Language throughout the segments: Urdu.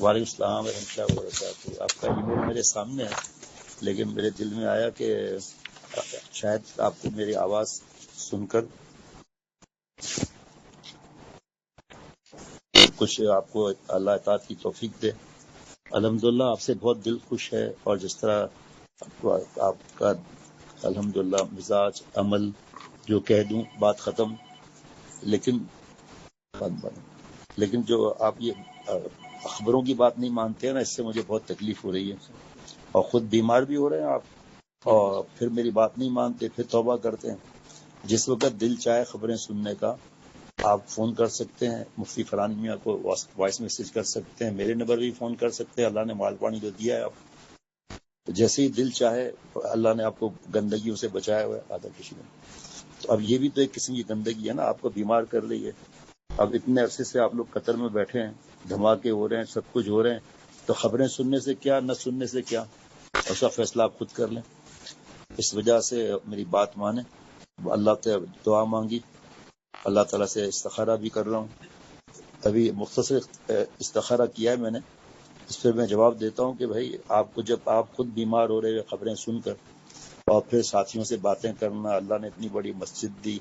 وعلیکم السلام ورحمۃ اللہ وبرکاتہ. آپ کا ای میل میرے سامنے ہے، لیکن میرے دل میں آیا کہ شاید آپ کو میری آواز سن کر کچھ آپ کو اللہ اطاعت کی توفیق دے. الحمدللہ آپ سے بہت دل خوش ہے، اور جس طرح آپ کا الحمدللہ مزاج عمل جو کہہ دوں بات ختم. لیکن جو آپ یہ خبروں کی بات نہیں مانتے ہیں نا، اس سے مجھے بہت تکلیف ہو رہی ہے، اور خود بیمار بھی ہو رہے ہیں آپ، اور پھر میری بات نہیں مانتے، پھر توبہ کرتے ہیں. جس وقت دل چاہے خبریں سننے کا آپ فون کر سکتے ہیں، مفتی فرحان میاں کو وائس میسج کر سکتے ہیں، میرے نمبر بھی فون کر سکتے ہیں. اللہ نے مال پانی جو دیا ہے آپ جیسے ہی دل چاہے، اللہ نے آپ کو گندگیوں سے بچایا ہوا ہے آدھا کسی نے. تو اب یہ بھی تو ایک قسم کی گندگی ہے نا، آپ کو بیمار کر رہی ہے. اب اتنے عرصے سے آپ لوگ قطر میں بیٹھے ہیں، دھماکے ہو رہے ہیں، سب کچھ ہو رہے ہیں، تو خبریں سننے سے کیا، نہ سننے سے کیا، اس کا فیصلہ آپ خود کر لیں. اس وجہ سے میری بات مانیں. اللہ سے دعا مانگی، اللہ تعالیٰ سے استخارہ بھی کر رہا ہوں. ابھی مختصر استخارہ کیا ہے میں نے، اس پہ میں جواب دیتا ہوں کہ بھائی آپ کو جب آپ خود بیمار ہو رہے خبریں سن کر، اور پھر ساتھیوں سے باتیں کرنا، اللہ نے اتنی بڑی مسجد دی،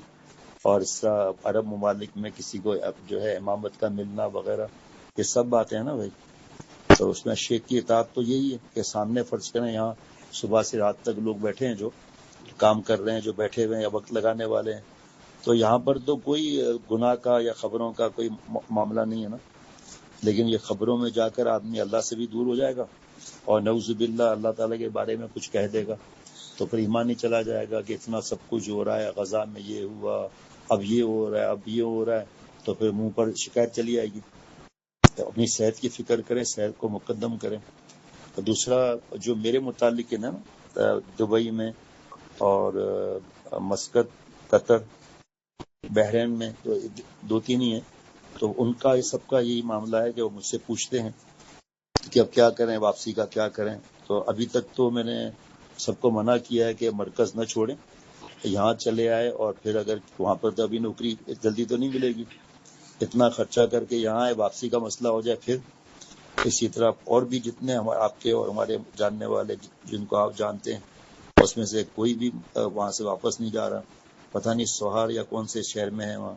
اور اس طرح عرب ممالک میں کسی کو جو ہے امامت کا ملنا وغیرہ، یہ سب باتیں ہیں نا بھائی. تو اس میں شیخ کی اطاعت تو یہی ہے کہ سامنے فرض کریں یہاں صبح سے رات تک لوگ بیٹھے ہیں، جو کام کر رہے ہیں، جو بیٹھے ہوئے ہیں یا وقت لگانے والے ہیں، تو یہاں پر تو کوئی گناہ کا یا خبروں کا کوئی معاملہ نہیں ہے نا. لیکن یہ خبروں میں جا کر آدمی اللہ سے بھی دور ہو جائے گا، اور نعوذ باللہ اللہ تعالیٰ کے بارے میں کچھ کہہ دے گا، تو پھر ایمان ہی چلا جائے گا کہ اتنا سب کچھ ہو رہا ہے، غزہ میں یہ ہوا، اب یہ ہو رہا ہے، اب یہ ہو رہا ہے، تو پھر منہ پر شکایت چلی آئے گی. تو اپنی صحت کی فکر کریں، صحت کو مقدم کریں. دوسرا جو میرے متعلق ہے نا، دبئی میں اور مسقط، قطر، بحرین میں تو دو تین ہی ہیں، تو ان کا سب کا یہی معاملہ ہے کہ وہ مجھ سے پوچھتے ہیں کہ اب کیا کریں، واپسی کا کیا کریں. تو ابھی تک تو میں نے سب کو منع کیا ہے کہ مرکز نہ چھوڑیں، یہاں چلے آئے، اور پھر اگر وہاں پر تو ابھی نوکری جلدی تو نہیں ملے گی، اتنا خرچہ کر کے یہاں آئے، واپسی کا مسئلہ ہو جائے پھر. اسی طرح اور بھی جتنے آپ کے اور ہمارے جاننے والے جن کو آپ جانتے ہیں، اس میں سے کوئی بھی وہاں سے واپس نہیں جا رہا. پتہ نہیں سوہار یا کون سے شہر میں ہے وہاں،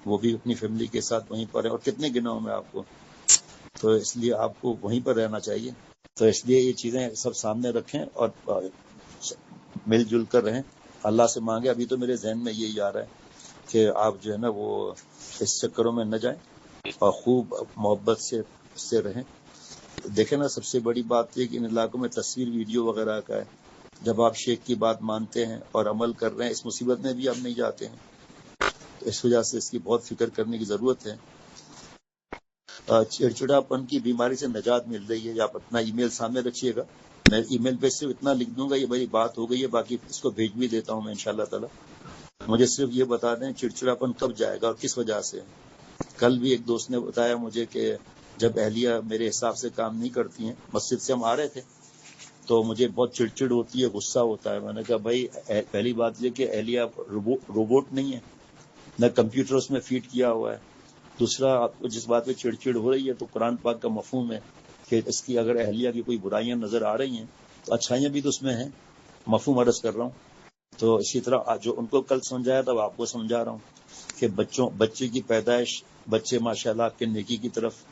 وہ بھی اپنی فیملی کے ساتھ وہیں پر ہے، اور کتنے گنوں میں آپ کو. تو اس لیے آپ کو وہیں پر رہنا چاہیے. تو اس لیے یہ چیزیں سب سامنے رکھیں اور مل جل کر رہیں، اللہ سے مانگیں. ابھی تو میرے ذہن میں یہی آ رہا ہے کہ آپ جو ہے نا وہ اس چکروں میں نہ جائیں، اور خوب محبت سے رہیں. دیکھیں نا، سب سے بڑی بات یہ کہ ان علاقوں میں تصویر ویڈیو وغیرہ کا ہے. جب آپ شیخ کی بات مانتے ہیں اور عمل کر رہے ہیں، اس مصیبت میں بھی آپ نہیں جاتے ہیں. تو اس وجہ سے اس کی بہت فکر کرنے کی ضرورت ہے. چڑچڑا پن کی بیماری سے نجات مل رہی ہے. آپ اپنا ای میل سامنے رکھیے گا، میں ای میل پہ صرف اتنا لکھ دوں گا، یہ بڑی بات ہو گئی ہے، باقی اس کو بھیج بھی دیتا ہوں میں انشاءاللہ تعالی. مجھے صرف یہ بتا دیں چڑچڑا پن کب جائے گا اور کس وجہ سے. کل بھی ایک دوست نے بتایا مجھے کہ جب اہلیہ میرے حساب سے کام نہیں کرتی ہیں، مسجد سے ہم آ رہے تھے تو مجھے بہت چڑچڑ ہوتی ہے، غصہ ہوتا ہے. میں نے کہا بھائی پہلی بات یہ کہ اہلیہ روبوٹ نہیں ہے، نہ کمپیوٹر اس میں فیڈ کیا ہوا ہے. دوسرا، آپ کو جس بات پہ چڑچڑ ہو رہی ہے تو قرآن پاک کا مفہوم ہے کہ اس کی اگر اہلیہ کی کوئی برائیاں نظر آ رہی ہیں تو اچھائیاں بھی تو اس میں ہیں، مفہوم عرض کر رہا ہوں. تو اسی طرح جو ان کو کل سمجھایا تھا وہ آپ کو سمجھا رہا ہوں کہ بچے کی پیدائش، بچے ماشاءاللہ آپ کے نیکی کی طرف،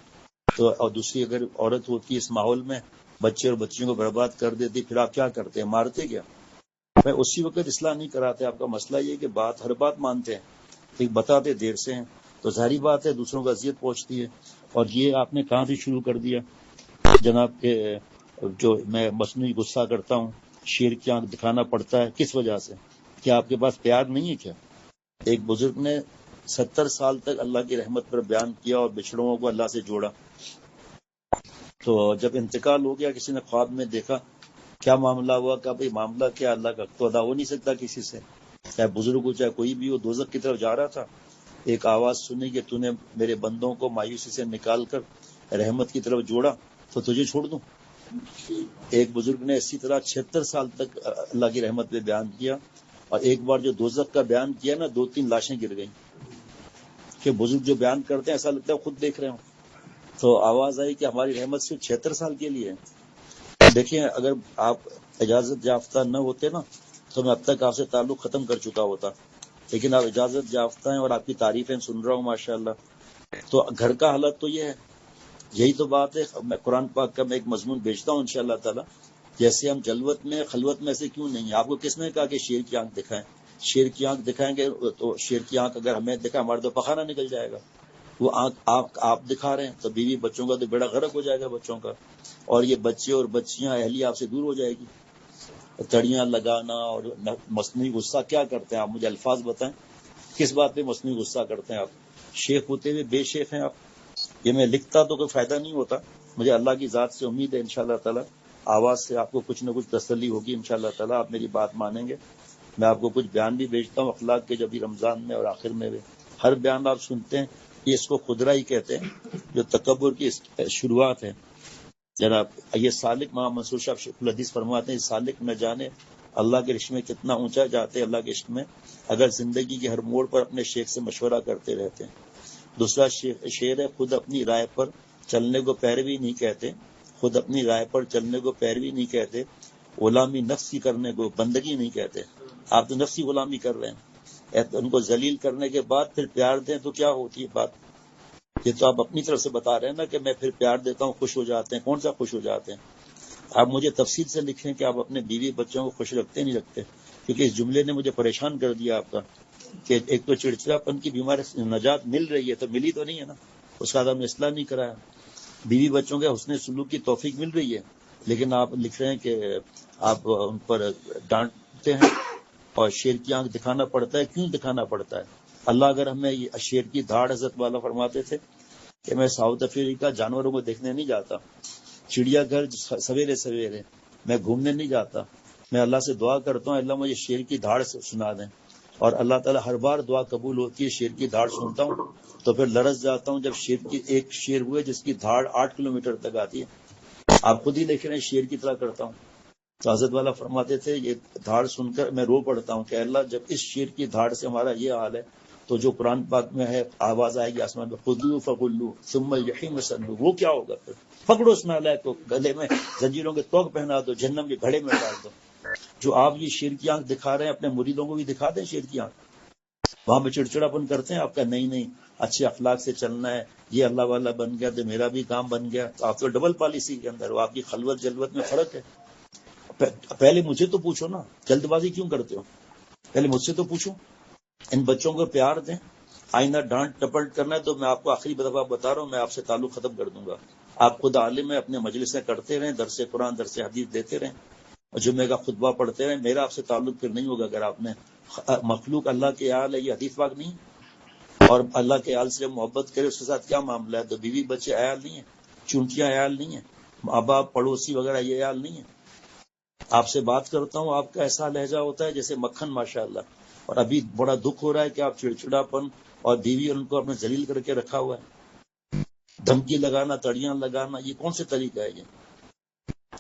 تو اور دوسری اگر عورت ہوتی ہے اس ماحول میں بچے اور بچیوں کو برباد کر دیتی، پھر آپ کیا کرتے ہیں؟ مارتے کیا؟ میں اسی وقت اصلاح نہیں کراتے. آپ کا مسئلہ یہ کہ ہر بات مانتے ہیں، لیکن بتاتے دیر سے ہیں، تو ظاہری بات ہے دوسروں کو اذیت پہنچتی ہے. اور یہ آپ نے کہاں سے شروع کر دیا جناب کہ جو میں مصنوعی غصہ کرتا ہوں، شیر کی آنکھ دکھانا پڑتا ہے، کس وجہ سے؟ کیا آپ کے پاس پیار نہیں ہے کیا؟ ایک بزرگ نے 70 سال تک اللہ کی رحمت پر بیان کیا اور بچھڑوں کو اللہ سے جوڑا. تو جب انتقال ہو گیا، کسی نے خواب میں دیکھا، کیا معاملہ ہوا؟ کہ بھائی معاملہ کیا، اللہ کا تو ادا ہو نہیں سکتا کسی سے، چاہے بزرگ ہو چاہے کوئی بھی ہو. دوزخ کی طرف جا رہا تھا، ایک آواز سنی کہ تو نے میرے بندوں کو مایوسی سے نکال کر رحمت کی طرف جوڑا تو تجھے چھوڑ دوں. ایک بزرگ نے اسی طرح 76 سال تک اللہ کی رحمت پہ بیان کیا، اور ایک بار جو دوزخ کا بیان کیا نا، 2-3 لاشیں گر گئیں. کہ بزرگ جو بیان کرتے ہیں ایسا لگتا ہے خود دیکھ رہے ہوں. تو آواز آئی کہ ہماری رحمت صرف 76 سال کے لیے ہے۔ دیکھیں اگر آپ اجازت یافتہ نہ ہوتے نا تو میں اب تک آپ سے تعلق ختم کر چکا ہوتا، لیکن آپ اجازت یافتہ ہیں اور آپ کی تعریفیں سن رہا ہوں ماشاءاللہ۔ تو گھر کا حالت تو یہ ہے، یہی تو بات ہے۔ میں قرآن پاک کا میں ایک مضمون بھیجتا ہوں انشاءاللہ تعالی، جیسے ہم جلوت میں خلوت میں سے کیوں نہیں ہیں۔ آپ کو کس نے کہا کہ شیر کی آنکھ دکھائیں؟ شیر کی آنکھ دکھائیں گے تو شیر کی آنکھ اگر ہمیں دکھا ہمارا تو پخانہ نکل جائے گا۔ وہ آنکھ آپ دکھا رہے ہیں تو بیوی بچوں کا تو بیڑا غرق ہو جائے گا بچوں کا، اور یہ بچے اور بچیاں اہلیہ آپ سے دور ہو جائے گی۔ تڑیاں لگانا اور مصنوعی غصہ کیا کرتے ہیں آپ؟ مجھے الفاظ بتائیں، کس بات پہ مصنوعی غصہ کرتے ہیں آپ؟ شیخ ہوتے ہوئے بے شیخ ہیں آپ۔ یہ میں لکھتا تو کوئی فائدہ نہیں ہوتا، مجھے اللہ کی ذات سے امید ہے انشاءاللہ تعالی آواز سے آپ کو کچھ نہ کچھ تسلی ہوگی انشاءاللہ تعالی، آپ میری بات مانیں گے۔ میں آپ کو کچھ بیان بھی بھیجتا ہوں اخلاق کے، جب بھی رمضان میں اور آخر میں بھی ہر بیان آپ سنتے ہیں، یہ اس کو خدرہ ہی کہتے ہیں، جو تکبر کی شروعات ہے۔ جناب یہ سالک محمد منصور صاحب شیخ الحدیث فرماتے ہیں، سالک نہ جانے اللہ کے عشق میں کتنا اونچا جاتے ہیں اللہ کے عشق میں، اگر زندگی کے ہر موڑ پر اپنے شیخ سے مشورہ کرتے رہتے ہیں۔ دوسرا شعر ہے، خود اپنی رائے پر چلنے کو پیروی نہیں کہتے، خود اپنی رائے پر چلنے کو پیروی نہیں کہتے، غلامی نفس کی کرنے کو بندگی نہیں کہتے۔ آپ تو نفسی غلامی کر رہے ہیں، ان کو ذلیل کرنے کے بعد پھر پیار دیں تو کیا ہوتی ہے بات؟ یہ تو آپ اپنی طرف سے بتا رہے ہیں نا کہ میں پھر پیار دیتا ہوں خوش ہو جاتے ہیں، کون سا خوش ہو جاتے ہیں؟ آپ مجھے تفصیل سے لکھیں کہ آپ اپنے بیوی بچوں کو خوش رکھتے نہیں رکھتے، کیونکہ اس جملے نے مجھے پریشان کر دیا آپ کا، کہ ایک تو چڑچڑاپن کی بیماری سے نجات مل رہی ہے تو ملی تو نہیں ہے نا، اس کا ہم نے اصلاح نہیں کرایا۔ بیوی بچوں کے حسن سلوک کی توفیق مل رہی ہے، لیکن آپ لکھ رہے ہیں کہ آپ ان پر ڈانٹتے ہیں اور شیر کی آنکھ دکھانا پڑتا ہے۔ کیوں دکھانا پڑتا ہے؟ اللہ اگر ہمیں یہ شیر کی دھاڑ، حضرت والا فرماتے تھے کہ میں ساؤتھ افریقہ جانوروں کو دیکھنے نہیں جاتا، چڑیا گھر سویرے سویرے میں گھومنے نہیں جاتا، میں اللہ سے دعا کرتا ہوں اللہ مجھے شیر کی دھاڑ سنا دیں، اور اللہ تعالیٰ ہر بار دعا قبول ہوتی ہے۔ شیر کی دھاڑ سنتا ہوں تو پھر لرز جاتا ہوں، جب شیر کی ایک شیر ہوئے جس کی دھاڑ 8 کلومیٹر تک آتی ہے۔ آپ خود ہی لکھ رہے ہیں شیر کی طرح کرتا ہوں۔ تو حضرت والا فرماتے تھے یہ دھاڑ سن کر میں رو پڑتا ہوں کہ اللہ جب اس شیر کی دھاڑ سے ہمارا یہ حال ہے تو جو قرآن پاک میں ہے آواز آئے گی آسمان میں، خذوہ فغلوہ ثم الجحیم صلوہ، وہ کیا ہوگا؟ پھر پکڑو اس نالائق کو، گلے میں زنجیروں کے توق پہنا دو، جہنم کے گھڑے میں ڈال دو۔ جو آپ یہ شیر کی آنکھ دکھا رہے ہیں اپنے مریدوں کو بھی دکھا دیں شیر کی آنکھ۔ وہاں پہ چڑچڑاپن کرتے ہیں آپ کا، نہیں اچھے اخلاق سے چلنا ہے، یہ اللہ والا بن گیا تو میرا بھی کام بن گیا۔ تو آپ تو ڈبل پالیسی کے اندر ہو، آپ کی خلوت جلوت میں فرق ہے۔ پہلے مجھے تو پوچھو نا، جلد بازی کیوں کرتے ہو؟ پہلے مجھ سے تو پوچھو۔ ان بچوں کو پیار دیں، آئندہ ڈانٹ ٹپٹ کرنا ہے تو میں آپ کو آخری دفعہ بتا رہا ہوں، میں آپ سے تعلق ختم کر دوں گا۔ آپ خود عالم ہیں، اپنے مجلسیں کرتے رہیں، درس قرآن درس حدیث دیتے رہیں، اور جمعے کا خطبہ پڑھتے رہیں، میرا آپ سے تعلق پھر نہیں ہوگا۔ اگر آپ نے مخلوق اللہ کے آل ہے، یہ حدیث پاک نہیں، اور اللہ کے آل سے محبت کرے اس کے ساتھ کیا معاملہ ہے؟ تو بیوی بچے عیال نہیں ہیں، چونٹیاں عیال نہیں ہیں، ماں باپ پڑوسی وغیرہ یہ عیال نہیں ہیں۔ آپ سے بات کرتا ہوں، آپ کا ایسا لہجہ ہوتا ہے جیسے مکھن ماشاءاللہ، اور ابھی بڑا دکھ ہو رہا ہے کہ آپ چڑچڑاپن اور بیوی ان کو اپنے ذلیل کر کے رکھا ہوا ہے، دھمکی لگانا، تڑیاں لگانا، یہ کون سے طریقہ ہے؟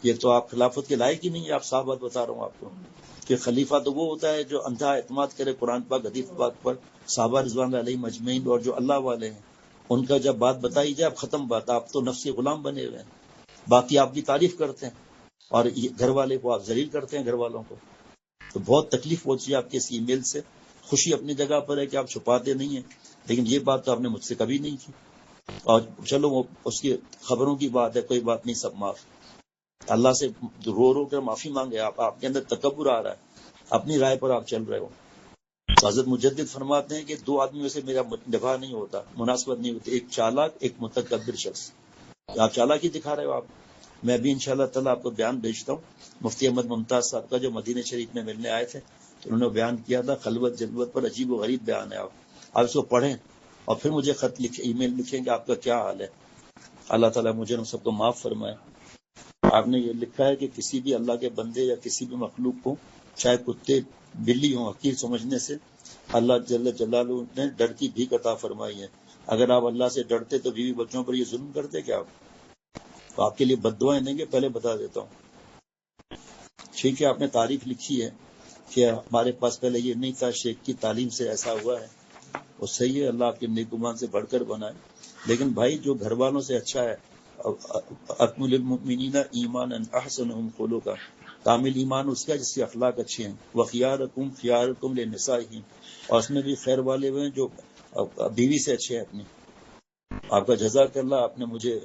یہ تو آپ خلافت کے لائق ہی نہیں ہے۔ آپ صاف بات بتا رہا ہوں آپ کو کہ خلیفہ تو وہ ہوتا ہے جو اندھا اعتماد کرے قرآن پاک حدیث پاک پر، صحابہ رضوان اللہ علیہم اجمعین، اور جو اللہ والے ہیں ان کا جب بات بتائی جائے اب ختم بات۔ آپ تو نفسی غلام بنے ہوئے ہیں، باقی آپ کی تعریف کرتے ہیں اور گھر والے کو آپ ذلیل کرتے ہیں، گھر والوں کو۔ تو بہت تکلیف پہنچی آپ کے اس ای میل سے۔ خوشی اپنی جگہ پر ہے کہ آپ چھپاتے نہیں ہیں، لیکن یہ بات تو آپ نے مجھ سے کبھی نہیں کی۔ اور چلو وہ اس کی خبروں کی بات ہے، کوئی بات نہیں، سب معاف۔ اللہ سے رو رو کر معافی مانگے۔ آپ کے اندر تکبر آ رہا ہے، اپنی رائے پر آپ چل رہے ہو۔ تو حضرت مجدد فرماتے ہیں کہ 2 آدمیوں سے میرا نبھا نہیں ہوتا، مناسبت نہیں ہوتی، ایک چالاک، ایک متکبر شخص۔ آپ چالاکی دکھا رہے ہو آپ۔ میں بھی انشاءاللہ تعالیٰ آپ کو بیان بھیجتا ہوں، مفتی احمد ممتاز صاحب کا جو مدینہ شریف میں ملنے آئے تھے تو انہوں نے بیان کیا تھا، خلوت جلوت پر عجیب و غریب بیان ہے۔ آپ اس کو پڑھیں اور پھر مجھے خط لکھیں، ای میل لکھیں کہ آپ کا کیا حال ہے۔ اللہ تعالیٰ مجھے ہم سب کو معاف فرمائے۔ آپ نے یہ لکھا ہے کہ کسی بھی اللہ کے بندے یا کسی بھی مخلوق کو، چاہے کتے بلی ہوں، حقیر سمجھنے سے اللہ جل جلالہ نے ڈر کی بھیک عطا فرمائی ہے۔ اگر آپ اللہ سے ڈرتے تو بیوی بچوں پر یہ ظلم کرتے کیا آپ؟ تو آپ کے لیے بد دعائیں دیں گے، پہلے بتا دیتا ہوں۔ ٹھیک ہے، آپ نے تعریف لکھی ہے کہ ہمارے پاس پہلے یہ نہیں تھا، شیخ کی تعلیم سے ایسا ہوا ہے، وہ صحیح ہے، اللہ آپ کے نیک گمان سے بڑھ کر بنائے۔ لیکن بھائی جو گھر والوں سے اچھا ہے، اکمل المؤمنین ایمانا احسنهم خلقا، کامل ایمان اس کا جس کے اخلاق اچھے ہیں، وخیارکم خیارکم لنسائہم، اور اس میں بھی خیر والے ہوئے ہیں جو بیوی سے اچھے ہیں اپنی۔ آپ کا جزاک اللہ، آپ نے مجھے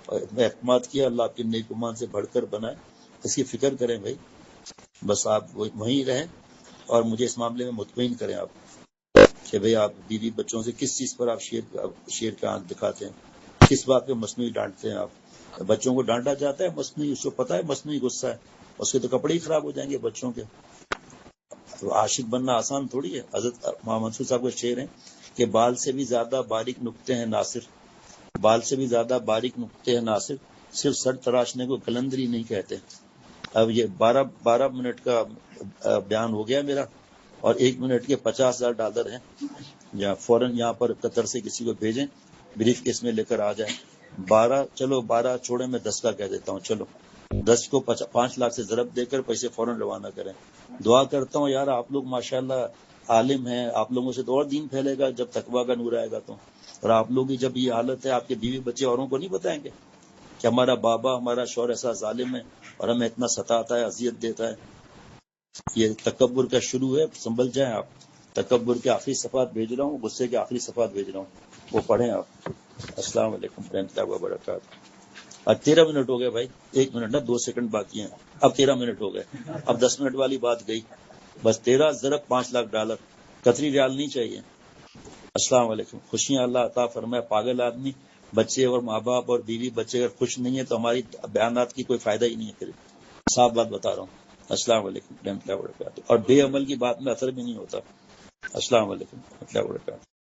اعتماد کیا، اللہ آپ کے نیک گمان سے بڑھ کر بنائے، اس کی فکر کریں بھائی، بس آپ وہیں رہیں اور مجھے اس معاملے میں مطمئن کریں آپ کہ بھئی آپ بیوی بچوں سے کس چیز پر آپ شیر کا آنکھ دکھاتے ہیں، کس بات پہ مصنوعی ڈانٹتے ہیں آپ۔ بچوں کو ڈانٹا جاتا ہے مصنوعی، اس کو پتا ہے مصنوعی غصہ ہے، اس کے تو کپڑے ہی خراب ہو جائیں گے بچوں کے۔ تو عاشق بننا آسان تھوڑی ہے۔ حضرت محمد منصور صاحب کا شعر ہے کہ بال سے بھی زیادہ باریک نقطے ہیں ناصر، بال سے بھی زیادہ باریک نقطے ہیں ناصر، صرف سر تراشنے کو کلندری نہیں کہتے۔ اب یہ 12 منٹ کا بیان ہو گیا میرا، اور 1 منٹ کے $50,000 ہیں، یا فوراً یہاں پر قطر سے کسی کو بھیجیں، بریف کیس میں لے کر آ جائیں۔ 12 چھوڑے، میں 10 کا کہہ دیتا ہوں، چلو 10 کو 5 لاکھ سے ضرب دے کر پیسے فوراً روانہ کریں۔ دعا کرتا ہوں یار، آپ لوگ ماشاءاللہ عالم ہیں، آپ لوگوں سے تو اور دین پھیلے گا جب تقویٰ کا نور آئے گا تو، اور آپ لوگ کی جب یہ حالت ہے، آپ کے بیوی بچے اوروں کو نہیں بتائیں گے کہ ہمارا بابا، ہمارا شوہر ایسا ظالم ہے اور ہمیں اتنا ستاتا ہے، اذیت دیتا ہے۔ یہ تکبر کا شروع ہے، سنبھل جائیں آپ۔ تکبر کے آخری صفحات بھیج رہا ہوں، غصے کے آخری صفحات بھیج رہا ہوں، وہ پڑھیں آپ۔ السلام علیکم ورحمۃ اللہ وبرکاتہ۔ اب 13 منٹ ہو گئے بھائی، 1 منٹ نہ 2 سیکنڈ باقی ہیں، اب 13 منٹ ہو گئے، اب 10 منٹ والی بات گئی، بس 13 ضرب $5,00,000 قطری ریال نہیں چاہیے۔ السلام علیکم۔ خوشیاں اللہ عطا فرمائے۔ پاگل آدمی، بچے اور ماں باپ اور بیوی بچے اگر خوش نہیں ہیں تو ہماری بیانات کی کوئی فائدہ ہی نہیں ہے، پھر صاف بات بتا رہا ہوں۔ السلام علیکم ورحمۃ اللہ وبرکاتہ۔ اور بے عمل کی بات میں اثر بھی نہیں ہوتا۔ السلام علیکم ورحمۃ اللہ وبرکاتہ۔